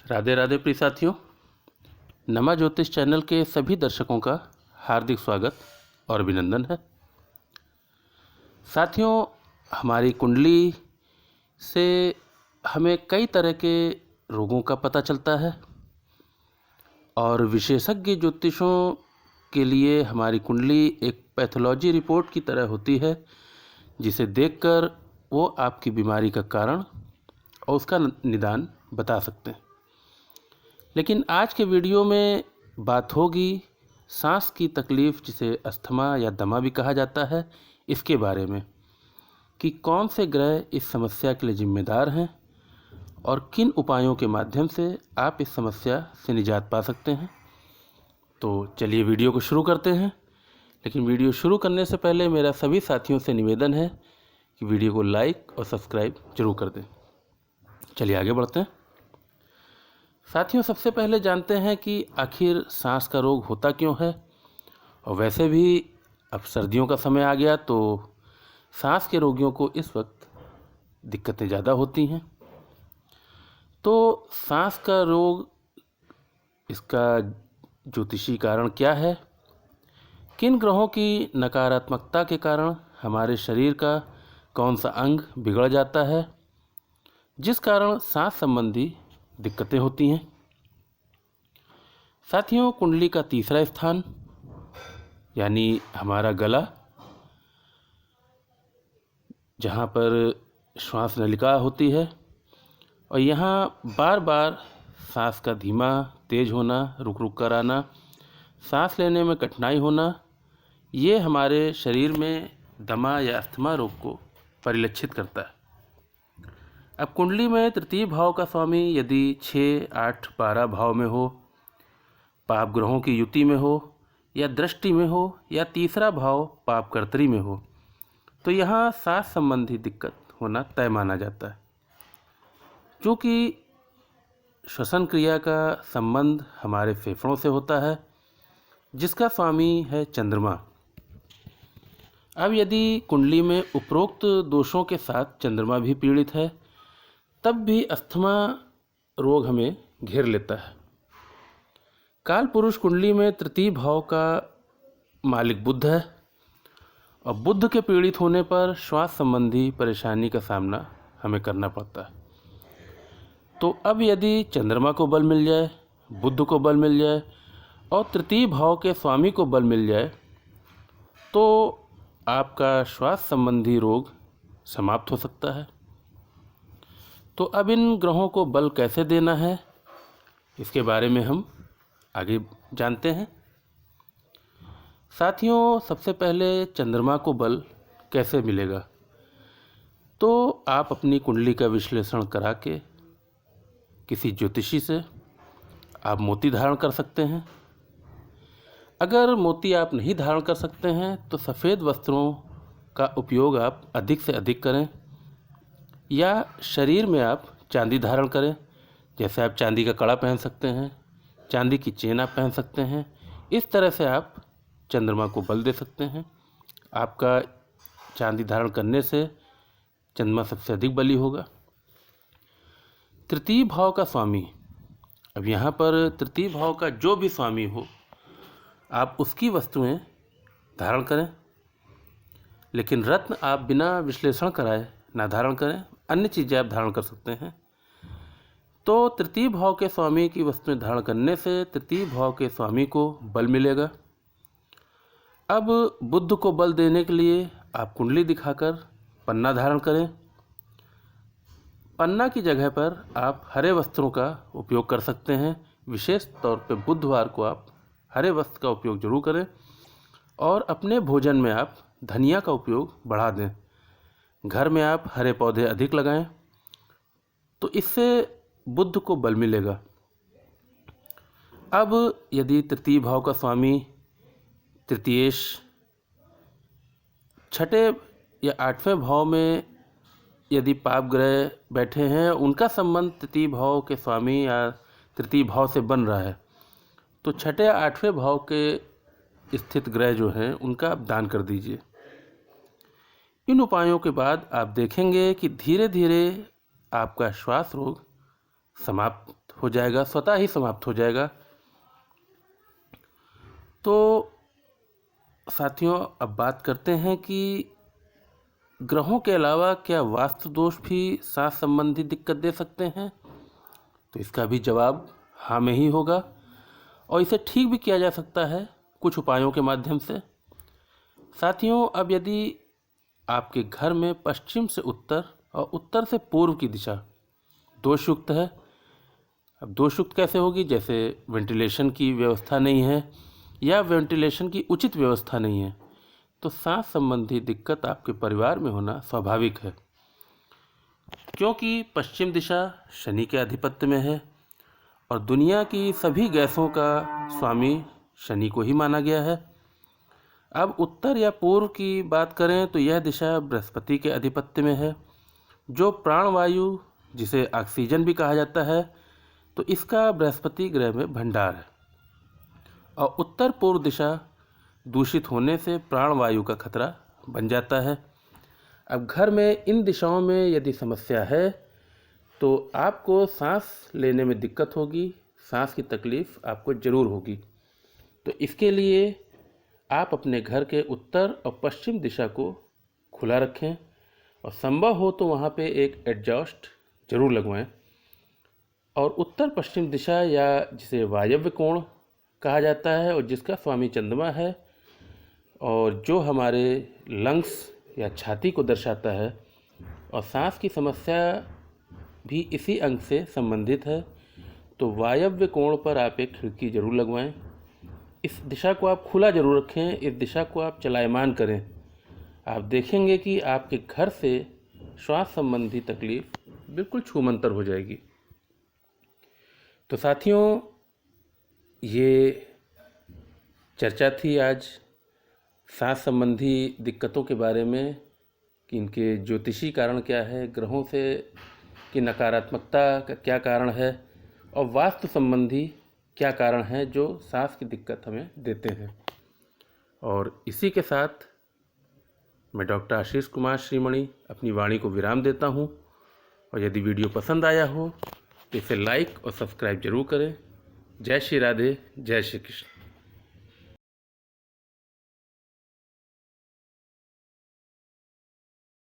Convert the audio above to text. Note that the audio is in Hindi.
राधे राधे प्रिय साथियों, नमा ज्योतिष चैनल के सभी दर्शकों का हार्दिक स्वागत और अभिनंदन है। साथियों, हमारी कुंडली से हमें कई तरह के रोगों का पता चलता है और विशेषज्ञ ज्योतिषों के लिए हमारी कुंडली एक पैथोलॉजी रिपोर्ट की तरह होती है, जिसे देखकर वो आपकी बीमारी का कारण और उसका निदान बता सकते हैं। लेकिन आज के वीडियो में बात होगी सांस की तकलीफ़, जिसे अस्थमा या दमा भी कहा जाता है, इसके बारे में कि कौन से ग्रह इस समस्या के लिए जिम्मेदार हैं और किन उपायों के माध्यम से आप इस समस्या से निजात पा सकते हैं। तो चलिए वीडियो को शुरू करते हैं। लेकिन वीडियो शुरू करने से पहले मेरा सभी साथियों से निवेदन है कि वीडियो को लाइक और सब्सक्राइब जरूर कर दें। चलिए आगे बढ़ते हैं। साथियों, सबसे पहले जानते हैं कि आखिर सांस का रोग होता क्यों है। और वैसे भी अब सर्दियों का समय आ गया तो सांस के रोगियों को इस वक्त दिक्कतें ज़्यादा होती हैं। तो सांस का रोग, इसका ज्योतिषी कारण क्या है, किन ग्रहों की नकारात्मकता के कारण हमारे शरीर का कौन सा अंग बिगड़ जाता है, जिस कारण सांस संबंधी दिक्कतें होती हैं। साथियों, कुंडली का तीसरा स्थान यानी हमारा गला, जहाँ पर श्वास नलिका होती है और यहाँ बार बार सांस का धीमा तेज होना, रुक रुक कर आना, सांस लेने में कठिनाई होना, ये हमारे शरीर में दमा या अस्थमा रोग को परिलक्षित करता है। अब कुंडली में तृतीय भाव का स्वामी यदि 6, 8, 12 भाव में हो, पाप ग्रहों की युति में हो या दृष्टि में हो या तीसरा भाव पाप कर्तरी में हो, तो यहाँ सांस संबंधी दिक्कत होना तय माना जाता है। क्योंकि श्वसन क्रिया का संबंध हमारे फेफड़ों से होता है, जिसका स्वामी है चंद्रमा। अब यदि कुंडली में उपरोक्त दोषों के साथ चंद्रमा भी पीड़ित है, तब भी अस्थमा रोग हमें घेर लेता है। काल पुरुष कुंडली में तृतीय भाव का मालिक बुध है और बुध के पीड़ित होने पर श्वास संबंधी परेशानी का सामना हमें करना पड़ता है। तो अब यदि चंद्रमा को बल मिल जाए, बुध को बल मिल जाए और तृतीय भाव के स्वामी को बल मिल जाए, तो आपका श्वास संबंधी रोग समाप्त हो सकता है। तो अब इन ग्रहों को बल कैसे देना है, इसके बारे में हम आगे जानते हैं। साथियों, सबसे पहले चंद्रमा को बल कैसे मिलेगा, तो आप अपनी कुंडली का विश्लेषण करा के किसी ज्योतिषी से आप मोती धारण कर सकते हैं। अगर मोती आप नहीं धारण कर सकते हैं तो सफ़ेद वस्त्रों का उपयोग आप अधिक से अधिक करें, या शरीर में आप चांदी धारण करें। जैसे आप चांदी का कड़ा पहन सकते हैं, चांदी की चेन आप पहन सकते हैं। इस तरह से आप चंद्रमा को बल दे सकते हैं। आपका चांदी धारण करने से चंद्रमा सबसे अधिक बली होगा। तृतीय भाव का स्वामी, अब यहाँ पर तृतीय भाव का जो भी स्वामी हो, आप उसकी वस्तुएं धारण करें। लेकिन रत्न आप बिना विश्लेषण कराए ना धारण करें, अन्य चीज़ें आप धारण कर सकते हैं। तो तृतीय भाव के स्वामी की वस्तुएं धारण करने से तृतीय भाव के स्वामी को बल मिलेगा। अब बुध को बल देने के लिए आप कुंडली दिखाकर पन्ना धारण करें। पन्ना की जगह पर आप हरे वस्त्रों का उपयोग कर सकते हैं। विशेष तौर पे बुधवार को आप हरे वस्त्र का उपयोग जरूर करें और अपने भोजन में आप धनिया का उपयोग बढ़ा दें। घर में आप हरे पौधे अधिक लगाएं, तो इससे बुध को बल मिलेगा। अब यदि तृतीय भाव का स्वामी तृतीयेश, छठे या 8वें भाव में यदि पाप ग्रह बैठे हैं, उनका संबंध तृतीय भाव के स्वामी या तृतीय भाव से बन रहा है, तो छठे या 8वें भाव के स्थित ग्रह जो हैं उनका आप दान कर दीजिए। इन उपायों के बाद आप देखेंगे कि धीरे धीरे आपका श्वास रोग समाप्त हो जाएगा, स्वतः ही समाप्त हो जाएगा। तो साथियों, अब बात करते हैं कि ग्रहों के अलावा क्या वास्तु दोष भी सांस संबंधी दिक्कत दे सकते हैं? तो इसका भी जवाब हाँ में ही होगा, और इसे ठीक भी किया जा सकता है कुछ उपायों के माध्यम से। साथियों, अब यदि आपके घर में पश्चिम से उत्तर और उत्तर से पूर्व की दिशा दोषयुक्त है, अब दोषयुक्त कैसे होगी? जैसे वेंटिलेशन की व्यवस्था नहीं है या वेंटिलेशन की उचित व्यवस्था नहीं है, तो सांस संबंधी दिक्कत आपके परिवार में होना स्वाभाविक है, क्योंकि पश्चिम दिशा शनि के आधिपत्य में है और दुनिया की सभी गैसों का स्वामी शनि को ही माना गया है। अब उत्तर या पूर्व की बात करें तो यह दिशा बृहस्पति के आधिपत्य में है, जो प्राणवायु, जिसे ऑक्सीजन भी कहा जाता है, तो इसका बृहस्पति ग्रह में भंडार है। और उत्तर पूर्व दिशा दूषित होने से प्राणवायु का खतरा बन जाता है। अब घर में इन दिशाओं में यदि समस्या है तो आपको सांस लेने में दिक्कत होगी, सांस की तकलीफ़ आपको ज़रूर होगी। तो इसके लिए आप अपने घर के उत्तर और पश्चिम दिशा को खुला रखें और संभव हो तो वहाँ पे एक एग्जॉस्ट ज़रूर लगवाएं। और उत्तर पश्चिम दिशा, या जिसे वायव्य कोण कहा जाता है और जिसका स्वामी चंद्रमा है और जो हमारे लंग्स या छाती को दर्शाता है, और सांस की समस्या भी इसी अंग से संबंधित है, तो वायव्य कोण पर आप एक खिड़की जरूर लगवाएं। इस दिशा को आप खुला जरूर रखें, इस दिशा को आप चलायमान करें। आप देखेंगे कि आपके घर से श्वास संबंधी तकलीफ बिल्कुल छूमंतर हो जाएगी। तो साथियों, ये चर्चा थी आज सांस संबंधी दिक्कतों के बारे में कि इनके ज्योतिषी कारण क्या है, ग्रहों से की नकारात्मकता का क्या कारण है, और वास्तु संबंधी क्या कारण है जो सांस की दिक्कत हमें देते हैं। और इसी के साथ मैं डॉक्टर आशीष कुमार श्रीमणि अपनी वाणी को विराम देता हूँ। और यदि वीडियो पसंद आया हो तो इसे लाइक और सब्सक्राइब जरूर करें। जय श्री राधे, जय श्री कृष्ण।